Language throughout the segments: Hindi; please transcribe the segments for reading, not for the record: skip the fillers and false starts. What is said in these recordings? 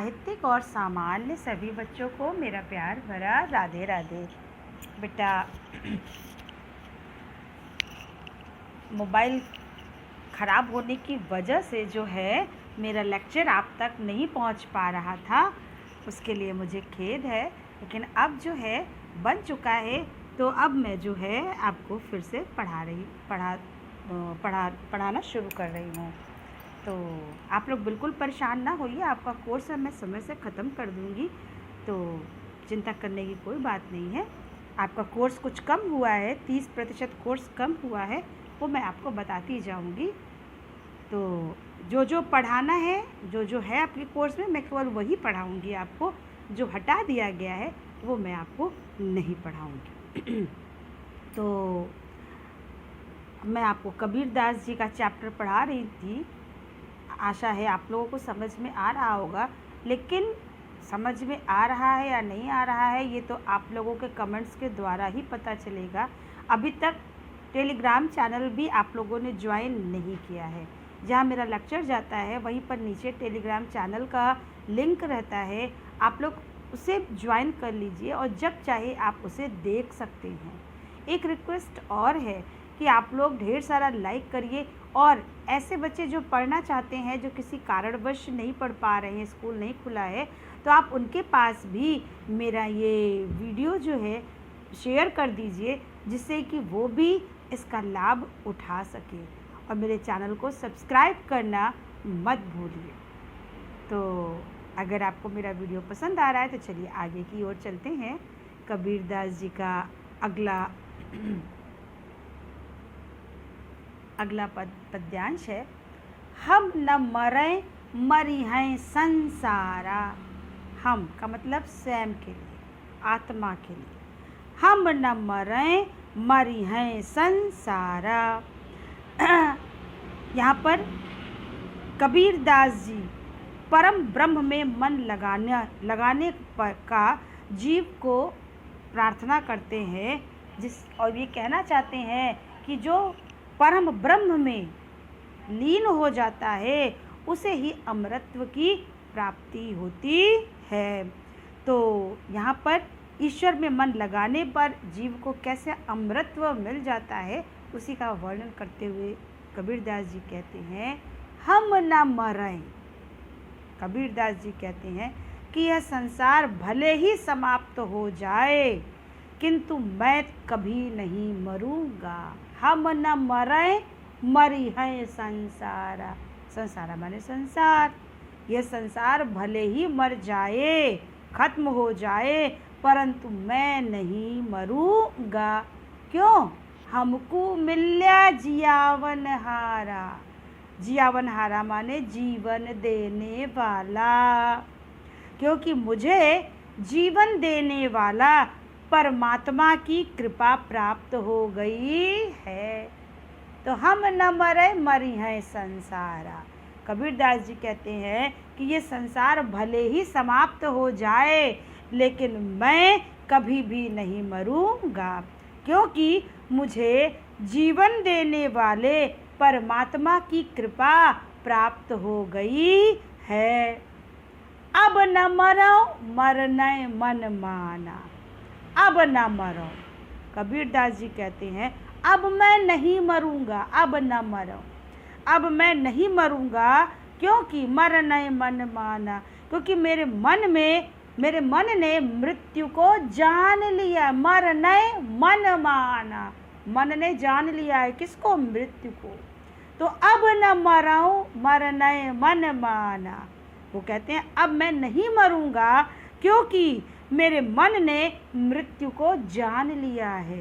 साहित्यिक और सामान्य सभी बच्चों को मेरा प्यार भरा राधे राधे। बेटा, मोबाइल ख़राब होने की वजह से जो है मेरा लेक्चर आप तक नहीं पहुंच पा रहा था, उसके लिए मुझे खेद है। लेकिन अब जो है बन चुका है, तो अब मैं जो है आपको फिर से पढ़ाना शुरू कर रही हूँ। तो आप लोग बिल्कुल परेशान ना होइए, आपका कोर्स मैं समय से ख़त्म कर दूँगी, तो चिंता करने की कोई बात नहीं है। आपका कोर्स कुछ कम हुआ है, 30% कोर्स कम हुआ है, वो मैं आपको बताती जाऊँगी। तो जो पढ़ाना है, जो है आपके कोर्स में, मैं केवल वही पढ़ाऊँगी आपको। जो हटा दिया गया है वो मैं आपको नहीं पढ़ाऊँगी। तो मैं आपको कबीरदास जी का चैप्टर पढ़ा रही थी। आशा है आप लोगों को समझ में आ रहा होगा, लेकिन समझ में आ रहा है या नहीं आ रहा है ये तो आप लोगों के कमेंट्स के द्वारा ही पता चलेगा। अभी तक टेलीग्राम चैनल भी आप लोगों ने ज्वाइन नहीं किया है। जहाँ मेरा लेक्चर जाता है वहीं पर नीचे टेलीग्राम चैनल का लिंक रहता है, आप लोग उसे ज्वाइन कर लीजिए और जब चाहे आप उसे देख सकते हैं। एक रिक्वेस्ट और है कि आप लोग ढेर सारा लाइक करिए, और ऐसे बच्चे जो पढ़ना चाहते हैं, जो किसी कारणवश नहीं पढ़ पा रहे हैं, स्कूल नहीं खुला है, तो आप उनके पास भी मेरा ये वीडियो जो है शेयर कर दीजिए, जिससे कि वो भी इसका लाभ उठा सके। और मेरे चैनल को सब्सक्राइब करना मत भूलिए। तो अगर आपको मेरा वीडियो पसंद आ रहा है तो चलिए आगे की ओर चलते हैं। कबीरदास जी का अगला पद्यांश है, हम न मरें मरी हैं संसारा। हम का मतलब स्वयं के लिए, आत्मा के लिए। हम न मरें मरी हैं संसारा। यहाँ पर कबीरदास जी परम ब्रह्म में मन लगाने का जीव को प्रार्थना करते हैं, और ये कहना चाहते हैं कि जो परम ब्रह्म में लीन हो जाता है उसे ही अमरत्व की प्राप्ति होती है। तो यहाँ पर ईश्वर में मन लगाने पर जीव को कैसे अमरत्व मिल जाता है उसी का वर्णन करते हुए कबीरदास जी कहते हैं, हम न मरें। कबीरदास जी कहते हैं कि यह संसार भले ही समाप्त हो जाए, किंतु मैं कभी नहीं मरूंगा। हम न मरें मरी है संसारा। संसारा माने संसार। यह संसार भले ही मर जाए, खत्म हो जाए, परंतु मैं नहीं मरूंगा। क्यों? हमको मिल्या जियावन हारा। जियावन हारा माने जीवन देने वाला। क्योंकि मुझे जीवन देने वाला परमात्मा की कृपा प्राप्त हो गई है। तो हम न मरे मरी हैं संसारा। कबीरदास जी कहते हैं कि ये संसार भले ही समाप्त हो जाए, लेकिन मैं कभी भी नहीं मरूंगा, क्योंकि मुझे जीवन देने वाले परमात्मा की कृपा प्राप्त हो गई है। अब न मरो मरने मन माना। अब न मरो। कबीरदास जी कहते हैं अब मैं नहीं मरूंगा, अब न मरो, अब मैं नहीं मरूंगा, क्योंकि मरने मन माना, क्योंकि मेरे मन ने मृत्यु को जान लिया। मरने मन माना, मन ने जान लिया है किसको? मृत्यु को। तो अब न मराऊं मरने मन माना। वो कहते हैं अब मैं नहीं मरूंगा, क्योंकि मेरे मन ने मृत्यु को जान लिया है।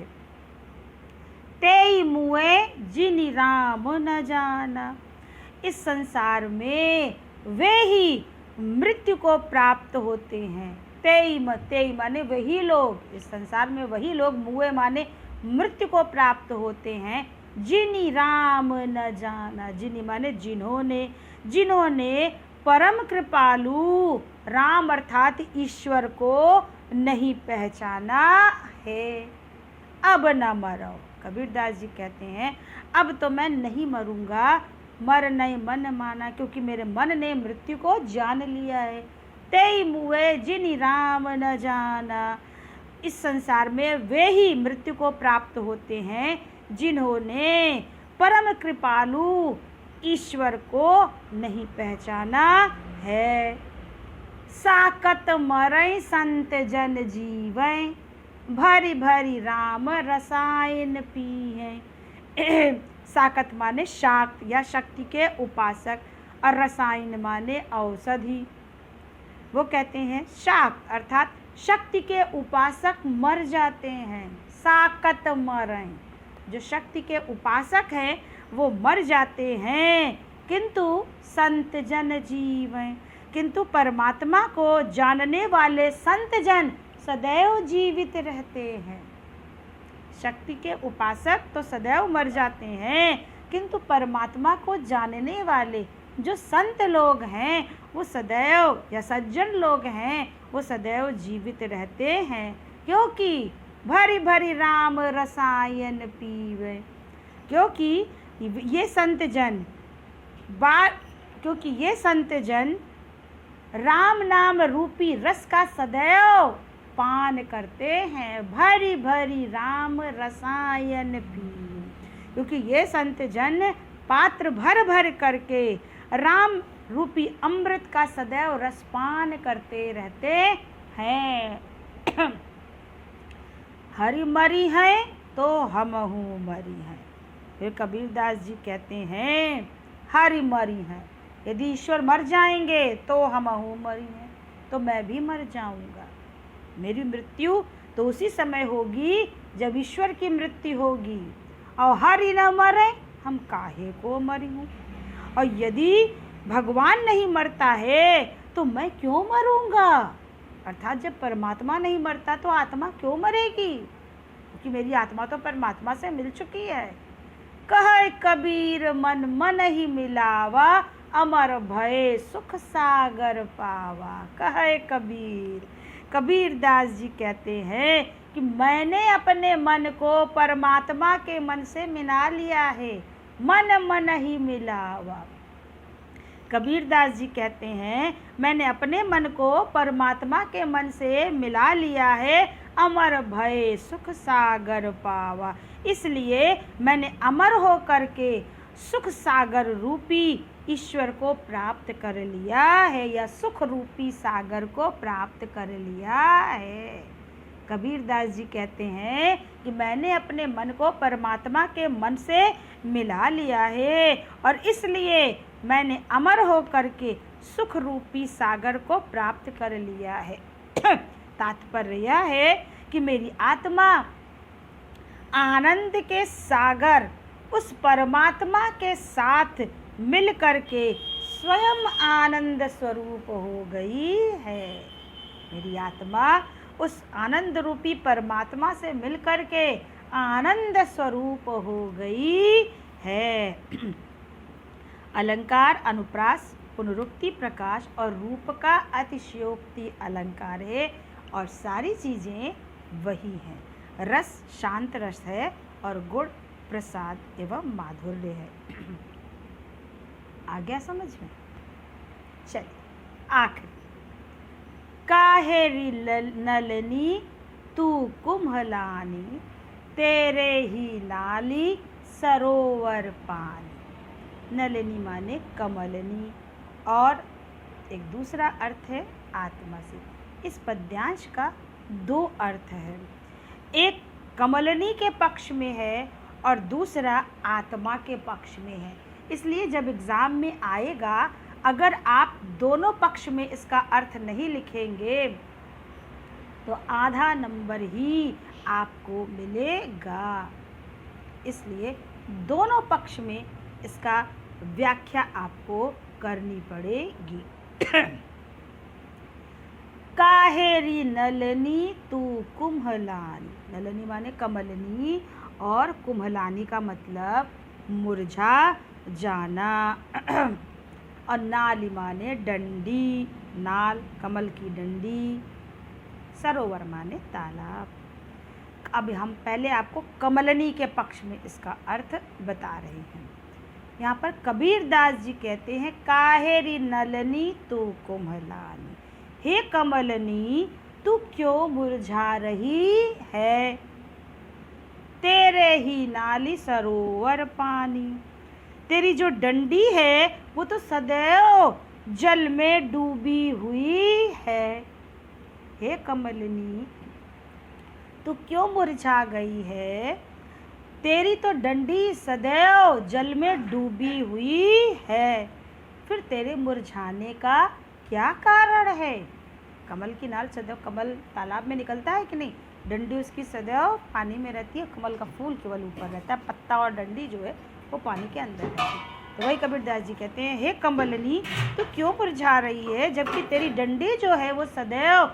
तेई मुए जिनि राम न जाना। इस संसार में वे ही मृत्यु को प्राप्त होते हैं। तेई माने वही लोग, इस संसार में वही लोग, मुए माने मृत्यु को प्राप्त होते हैं। जिनि राम न जाना। जिनि माने जिन्होंने परम कृपालु राम अर्थात ईश्वर को नहीं पहचाना है। अब न मरो। कबीरदास जी कहते हैं अब तो मैं नहीं मरूंगा, मरने मन माना, क्योंकि मेरे मन ने मृत्यु को जान लिया है। तेई मुए जिनि राम न जाना। इस संसार में वे ही मृत्यु को प्राप्त होते हैं जिन्होंने परम कृपालु ईश्वर को नहीं पहचाना है। साकत मरई संत जन जीवै, भरी भरी राम रसायन पीहें। साकत माने शाक्त या शक्ति के उपासक, और रसायन माने औषधि। वो कहते हैं शाक्त अर्थात शक्ति के उपासक मर जाते हैं। साकत मरई, जो शक्ति के उपासक हैं वो मर जाते हैं, किंतु संत जन जीवें, किंतु परमात्मा को जानने वाले संत जन सदैव जीवित रहते हैं। शक्ति के उपासक तो सदैव मर जाते हैं, किंतु परमात्मा को जानने वाले जो संत लोग हैं वो सदैव, या सज्जन लोग हैं वो सदैव जीवित रहते हैं। क्योंकि भरी भरी राम रसायन पीवे, क्योंकि ये संत जन क्योंकि ये संत जन राम नाम रूपी रस का सदैव पान करते हैं। भरी भरी राम रसायन पीवे, क्योंकि ये संत जन पात्र भर भर करके राम रूपी अमृत का सदैव रसपान करते रहते हैं। हरि मरी हैं तो हमहू मरी हैं। फिर कबीरदास जी कहते हैं हरि मरी हैं, यदि ईश्वर मर जाएंगे तो हमहू मरी हैं, तो मैं भी मर जाऊंगा। मेरी मृत्यु तो उसी समय होगी जब ईश्वर की मृत्यु होगी। और हरि न मरे हम काहे को मरी हूँ। और यदि भगवान नहीं मरता है तो मैं क्यों मरूंगा। अर्थात जब परमात्मा नहीं मरता तो आत्मा क्यों मरेगी, क्योंकि मेरी आत्मा तो परमात्मा से मिल चुकी है। कहे कबीर मन मन ही मिलावा, अमर भय सुख सागर पावा। कहे कबीर, कबीरदास जी कहते हैं कि मैंने अपने मन को परमात्मा के मन से मिला लिया है। मन मन ही मिलावा, कबीरदास जी कहते हैं मैंने अपने मन को परमात्मा के मन से मिला लिया है। अमर भय सुख सागर पावा, इसलिए मैंने अमर हो करके सुख सागर रूपी ईश्वर को प्राप्त कर लिया है, या सुख रूपी सागर को प्राप्त कर लिया है। कबीरदास जी कहते हैं कि मैंने अपने मन को परमात्मा के मन से मिला लिया है, और इसलिए मैंने अमर हो करके सुख रूपी सागर को प्राप्त कर लिया है। तात्पर्य यह है कि मेरी आत्मा आनंद के सागर उस परमात्मा के साथ मिल करके स्वयं आनंद स्वरूप हो गई है। मेरी आत्मा उस आनंद रूपी परमात्मा से मिल करके आनंद स्वरूप हो गई है। अलंकार अनुप्रास, पुनरुक्ति, प्रकाश और रूप का अतिशयोक्ति अलंकार है, और सारी चीज़ें वही हैं। रस शांत रस है और गुण प्रसाद एवं माधुर्य है। आ गया समझ में? चलिए आखिर, काहेरी नलनी तू कुम्हलानी, तेरे ही लाली सरोवर पानी। नलिनी माने कमलनी, और एक दूसरा अर्थ है आत्मा से। इस पद्यांश का दो अर्थ है, एक कमलनी के पक्ष में है और दूसरा आत्मा के पक्ष में है। इसलिए जब एग्ज़ाम में आएगा, अगर आप दोनों पक्ष में इसका अर्थ नहीं लिखेंगे तो आधा नंबर ही आपको मिलेगा। इसलिए दोनों पक्ष में इसका व्याख्या आपको करनी पड़ेगी। काहेरी नलनी तू कुम्हलानी, नलनी माने कमलनी, और कुम्हलानी का मतलब मुरझा जाना, और नाली माने डंडी, नाल कमल की डंडी, सरोवर माने तालाब। अब हम पहले आपको कमलनी के पक्ष में इसका अर्थ बता रहे हैं। यहाँ पर कबीरदास जी कहते हैं काहेरी नलनी तू कुम्हलानी, हे कमलनी तू क्यों मुरझा रही है, तेरे ही नाली सरोवर पानी। तेरी जो डंडी है वो तो सदैव जल में डूबी हुई है। हे कमलनी तू क्यों मुरझा गई है, तेरी तो डंडी सदैव जल में डूबी हुई है। फिर तेरे मुरझाने का क्या कारण है। कमल की नाल सदैव, कमल तालाब में निकलता है कि नहीं, डंडी उसकी सदैव पानी में रहती है, कमल का फूल केवल ऊपर रहता है, पत्ता और डंडी जो है वो पानी के अंदर रहती है। तो वही कबीरदास जी कहते हैं, हे कमलनी तू क्यों मुरझा रही है, जबकि तेरी डंडी जो है वो सदैव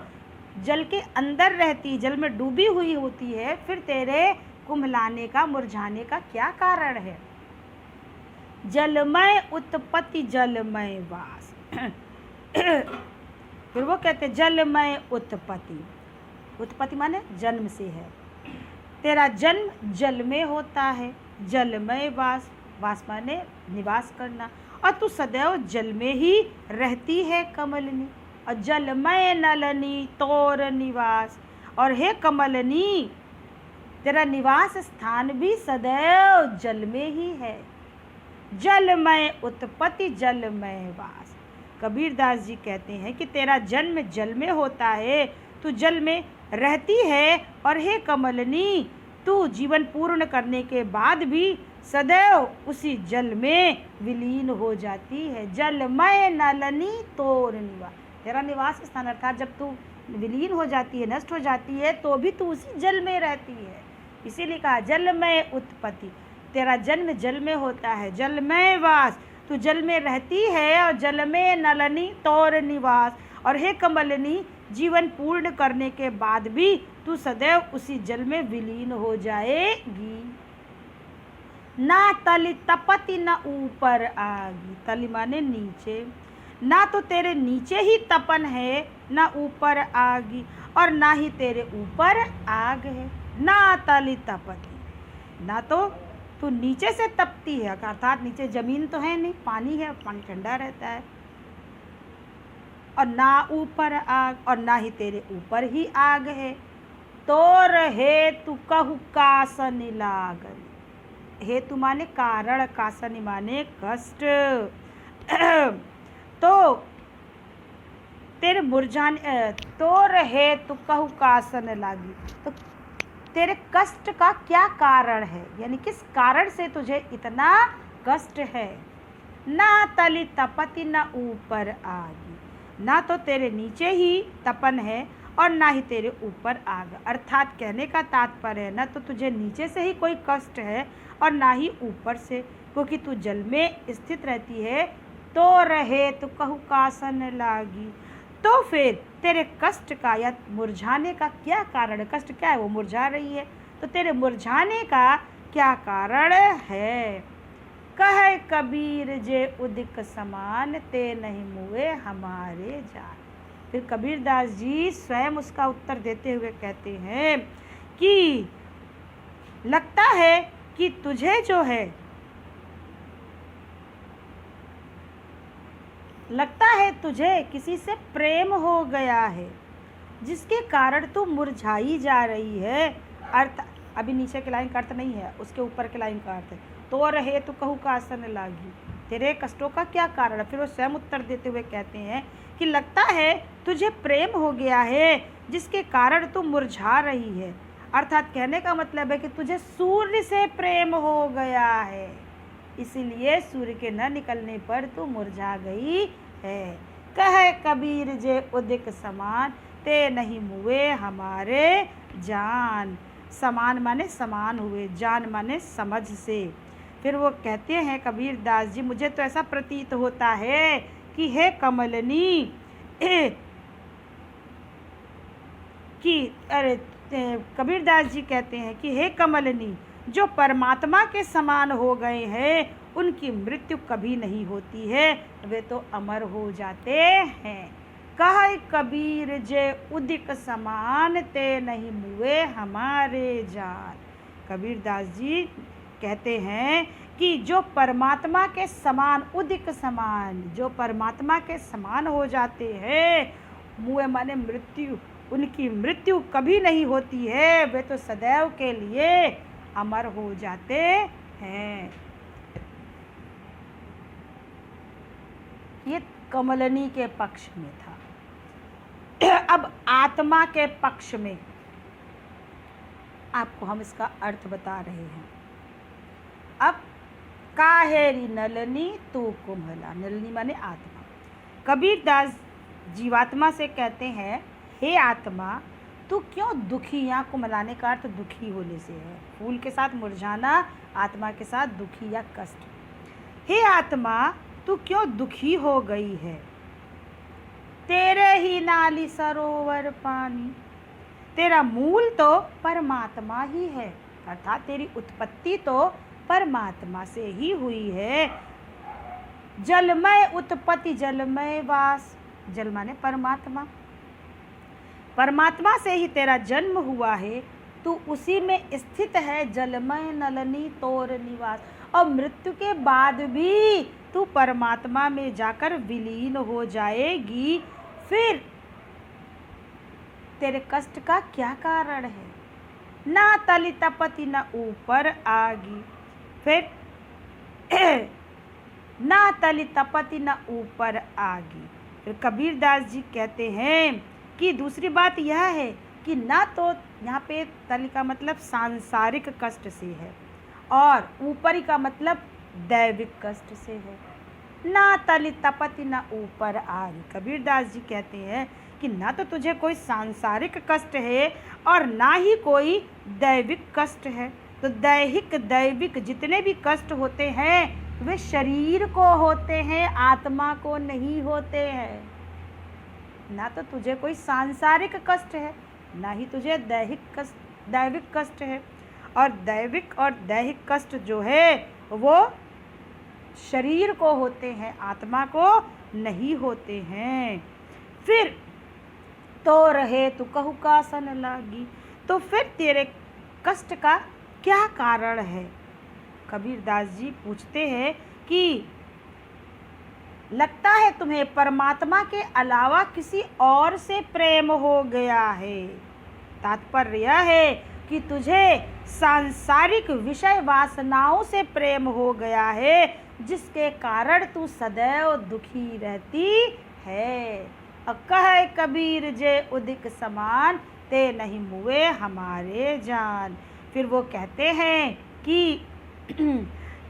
जल के अंदर रहती, जल में डूबी हुई होती है। फिर तेरे कुम्हलाने का, मुरझाने का क्या कारण है। जलमय उत्पत्ति जलमय वास फिर वो कहते जलमय उत्पत्ति, उत्पत्ति माने जन्म से है, तेरा जन्म जल में होता है। जलमय वास, वास माने निवास करना, और तू सदैव जल में ही रहती है कमलनी। और जलमय नलनी तोर निवास, और हे कमलनी तेरा निवास स्थान भी सदैव जल में ही है। जलमय उत्पत्ति जलमय वास। कबीरदास जी कहते हैं कि तेरा जन्म जल में होता है, तू जल में रहती है, और हे कमलनी तू जीवन पूर्ण करने के बाद भी सदैव उसी जल में विलीन हो जाती है। जलमय नलनी तोर निवास, तेरा निवास स्थान अर्थात जब तू विलीन हो जाती है, नष्ट हो जाती है, तो भी तू उसी जल में रहती है। इसीलिए कहा जलमय उत्पत्ति, तेरा जन्म जल में होता है। जलमय वास, तू जल में रहती है, और जलमय नलनी तोर निवास, और हे कमलनी जीवन पूर्ण करने के बाद भी तू सदैव उसी जल में विलीन हो जाएगी। ना तली तपति न ऊपर आगी, तली माने नीचे, ना तो तेरे नीचे ही तपन है, ना ऊपर आगी, और ना ही तेरे ऊपर आग है। ना तली तपति, ना तो तू नीचे से तपती है, अर्थात नीचे जमीन तो है नहीं, पानी है, पानी ठंडा रहता है, और ना ऊपर आग, और ना ही तेरे ऊपर ही आग है। तोर हेतु कहु कासन लागल, हेतु माने कारण, कासन माने कष्ट। तो तेरे मुरझाने, तोर हेतु कहु कासन लागी, तो तेरे कष्ट का क्या कारण है, यानी किस कारण से तुझे इतना कष्ट है। ना तली तपति न ऊपर आगी, ना तो तेरे नीचे ही तपन है, और ना ही तेरे ऊपर आग। अर्थात कहने का तात्पर्य है, ना तो तुझे नीचे से ही कोई कष्ट है, और ना ही ऊपर से, क्योंकि तू जल में स्थित रहती है। तो रहे तो कहु कासन लागी, तो फिर तेरे कष्ट का या मुरझाने का क्या कारण, कष्ट क्या है, वो मुरझा रही है, तो तेरे मुरझाने का क्या कारण है। कहे कबीर जे उदिक समान, ते नहीं मुए हमारे जान। फिर कबीरदास जी स्वयं उसका उत्तर देते हुए कहते हैं कि लगता है कि तुझे जो है, लगता है तुझे किसी से प्रेम हो गया है, जिसके कारण तू मुरझाई जा रही है। अर्थ अभी नीचे के लाइन का अर्थ नहीं है, उसके ऊपर के लाइन का अर्थ है। तो रहे तो कहू कासन लागी, तेरे कष्टों का क्या कारण है। फिर वो स्वयं उत्तर देते हुए कहते हैं कि लगता है तुझे प्रेम हो गया है, जिसके कारण तू मुरझा रही है। अर्थात कहने का मतलब है कि तुझे सूर्य से प्रेम हो गया है, इसीलिए सूर्य के न निकलने पर तू मुरझा गई है। कहे कबीर जे उदिक समान, ते नहीं मुए हमारे जान। समान माने समान हुए, जान माने समझ से। फिर वो कहते हैं कबीर दास जी, मुझे तो ऐसा प्रतीत होता है कि हे कमलनी, कबीर दास जी कहते हैं कि हे कमलनी, जो परमात्मा के समान हो गए हैं उनकी मृत्यु कभी नहीं होती है, वे तो अमर हो जाते हैं। कह कबीर जे उदिक समान, ते नहीं मुए हमारे जान। कबीर दास जी कहते हैं कि जो परमात्मा के समान, उदिक समान, जो परमात्मा के समान हो जाते हैं मुए माने मृत्यु, उनकी मृत्यु कभी नहीं होती है, वे तो सदैव के लिए अमर हो जाते हैं। ये कमलनी के पक्ष में था। अब आत्मा के पक्ष में आपको हम इसका अर्थ बता रहे हैं। अब काहेरी नलनी तू कुम्हला, नलनी माने आत्मा। कबीर दास जीवात्मा से कहते हैं, हे आत्मा तू क्यों दुखी, यहाँ कुम्हलाने का अर्थ दुखी होने से है, फूल के साथ मुरझाना, आत्मा के साथ दुखी या कष्ट। हे आत्मा तू क्यों दुखी हो गई है, तेरे ही नाली सरोवर पानी, तेरा मूल तो परमात्मा ही है, अर्थात तेरी उत्पत्ति तो परमात्मा से ही हुई है। जलमय उत्पत्ति जलमय वास, जल माने परमात्मा, परमात्मा से ही तेरा जन्म हुआ है, तू उसी में स्थित है, जलमय नलनी तोर निवास, और मृत्यु के बाद भी तू परमात्मा में जाकर विलीन हो जाएगी। फिर तेरे कष्ट का क्या कारण है, ना तली तपति ना ऊपर आगी, फिर ना तली तपति ना ऊपर आगी। फिर कबीर दास जी कहते हैं कि दूसरी बात यह है कि ना तो यहाँ पे तली का मतलब सांसारिक कष्ट से है, और ऊपरी का मतलब दैविक कष्ट से है। ना तली तपति ना ऊपर आगी, कबीर दास जी कहते हैं कि ना तो तुझे कोई सांसारिक कष्ट है और ना ही कोई दैविक कष्ट है। तो दैहिक दैविक जितने भी कष्ट होते हैं वे शरीर को होते हैं, आत्मा को नहीं होते हैं। ना तो तुझे कोई सांसारिक कष्ट है, ना ही तुझे दैविक कष्ट है, और दैविक और दैहिक कष्ट जो है वो शरीर को होते हैं, आत्मा को नहीं होते हैं। फिर तो रहे तू कहू का सन लागी, तो फिर तेरे कष्ट का क्या कारण है। कबीर दास जी पूछते हैं कि लगता है तुम्हें परमात्मा के अलावा किसी और से प्रेम हो गया है। तात्पर्य यह है कि तुझे सांसारिक विषय वासनाओं से प्रेम हो गया है, जिसके कारण तू सदैव दुखी रहती है। कहे कबीर जे उदिक समान, ते नहीं मुए हमारे जान। फिर वो कहते हैं कि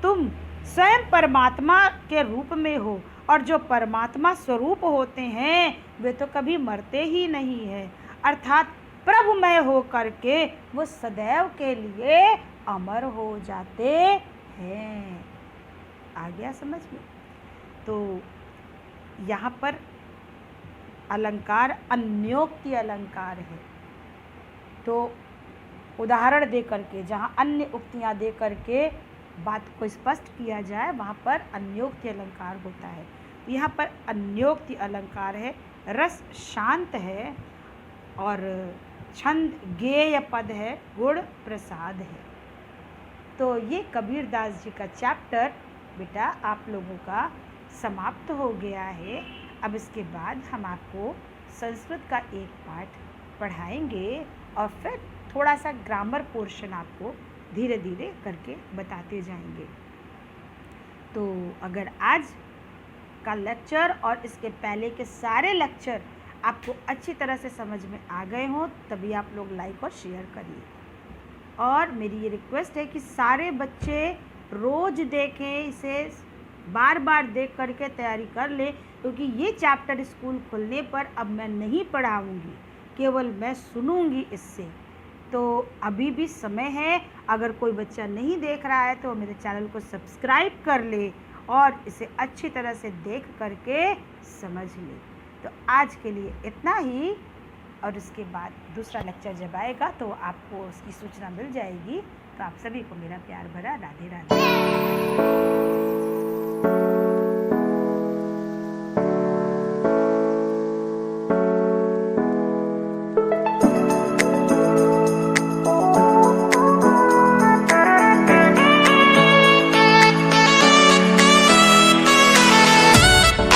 तुम स्वयं परमात्मा के रूप में हो, और जो परमात्मा स्वरूप होते हैं वे तो कभी मरते ही नहीं है, अर्थात प्रभुमय हो करके वो सदैव के लिए अमर हो जाते हैं। आ गया समझ में। तो यहाँ पर अलंकार अन्योक्ति अलंकार है, तो उदाहरण दे करके जहाँ अन्य उक्तियाँ दे करके बात को स्पष्ट किया जाए वहाँ पर अन्योक्ति अलंकार होता है। यहाँ पर अन्योक्ति अलंकार है, रस शांत है और छंद गेय पद है, गुण प्रसाद है। तो ये कबीर दास जी का चैप्टर बेटा आप लोगों का समाप्त हो गया है। अब इसके बाद हम आपको संस्कृत का एक पाठ पढ़ाएंगे और फिर थोड़ा सा ग्रामर पोर्शन आपको धीरे धीरे करके बताते जाएंगे। तो अगर आज का लेक्चर और इसके पहले के सारे लेक्चर आपको अच्छी तरह से समझ में आ गए हों तभी आप लोग लाइक और शेयर करिए। और मेरी ये रिक्वेस्ट है कि सारे बच्चे रोज़ देखें, इसे बार बार देख करके तैयारी कर लें, क्योंकि ये चैप्टर स्कूल खुलने पर अब मैं नहीं पढ़ाऊँगी, केवल मैं सुनूँगी इससे। तो अभी भी समय है, अगर कोई बच्चा नहीं देख रहा है तो मेरे चैनल को सब्सक्राइब कर ले और इसे अच्छी तरह से देख करके समझ ले। तो आज के लिए इतना ही, और इसके बाद दूसरा लेक्चर जब आएगा तो आपको उसकी सूचना मिल जाएगी। तो आप सभी को मेरा प्यार भरा राधे राधे।